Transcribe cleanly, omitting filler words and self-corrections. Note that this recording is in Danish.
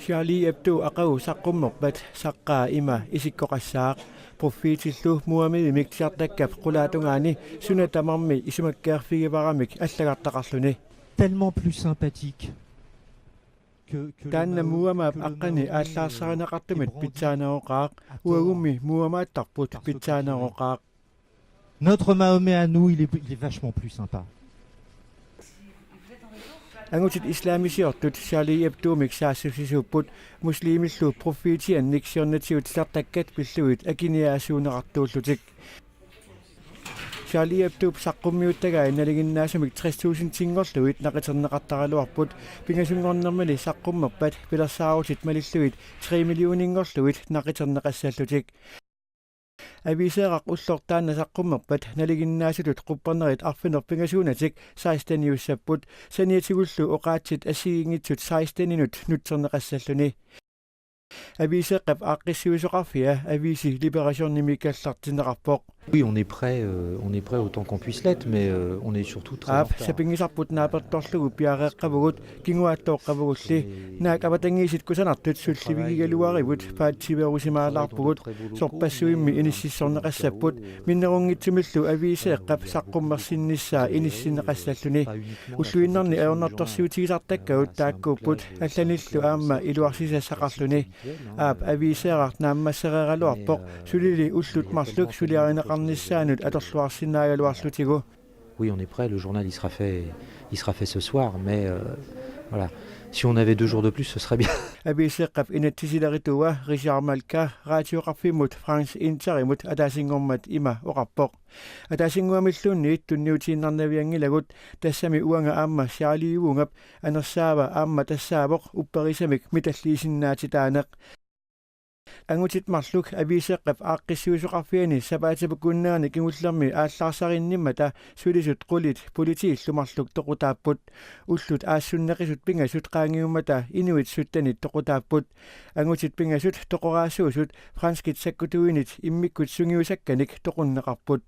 Charlie Hebdo aqagu saqqummerpat saqqaa ima isikkoqassaaq profeetillu Muhammed miksiartakkap qulaatungaani sunatamarmi isumakkaarfigivaramik allagartaqarluni tellement plus sympathique que taanna muamaap aqqani aallaarsarinaqartumit pitsaanaroqaaq uagummi muamaattarput pitsaanaroqaaq. Notre Mahomet à nous, il est vachement plus sympa. Angutit islaamisiortut Charlie Hebdo miksaassusisuupput muslimillu profeetian niksiornatiut sartakkat pilluit akiniaasuuneqartuullutik. Charlie Hebdo saqqummiuttagaa naliginnaasumik 60,000 tingorluit naqiterneqartaraluarput pingasungornermali saqqummerpat pilersaarutit malilluit 3 millioningorluit naqiterneqassallutik. Aviseeraq ullortaanna saqqummerpat naliginnaasutut quppernerit arfinerpingasuunatik 16 iussaput saniatigullu oqaatsit assigiingitsut 16 inut nutserneqassalluni. Aviseeqqap aaqqissuisoqarfia avisi Libération nimikkallartineqarpoq. Oui, on est prêt autant qu'on puisse l'être, mais on est surtout très en retard. Sapingisarput naapertorlugu piareeqqavugut kinguaattoqqavugulli naak avatangiisit kusanartut sullivigigaluarivut paatsiverusimaalаарpugut sorpassuimmi inississorneqassapput minnerungitsimillu aviseeqqap saqqummersinnissaa inissinneqassalluni ulluinnarni aornartorsiutigisartakkagut taakkuupput allanillu aamma iluarsisassaqarluni aap aviseerart naammassereeraluarpoq sulili ullutmarluk suliarineqarnissaanut atorluarsinnaagaluarlutigu. Oui, on est prêt, le journal il sera fait ce soir, mais voilà. Si on avait 2 jours de plus, ce serait bien. Abiseqqap inattisilarituwa Richard Malka raatioqarfimut France Interimut ataasingormat ima oqarpoq. Ataasinguamilluunniit tunniutiinnarnaviangilagut tassami uanga aamma Charlie-ugungap anersaava aamma tassaavoq upperisamik mitalliisinnaatitaaneq. Angutit marluk aviseqqap aaqqissuusoqarfiani sapaatapukunnaani kingullermi aallarsarinnimata sulisut qulit politiillumarluk toqutaapput ullut aassunneqisut pingasut qaangiummata inuit suttanit toqutaapput angutit pingasut toqoraasuusut franskit sakkutuinit immikkut sungiusakkanik toqunneqarput.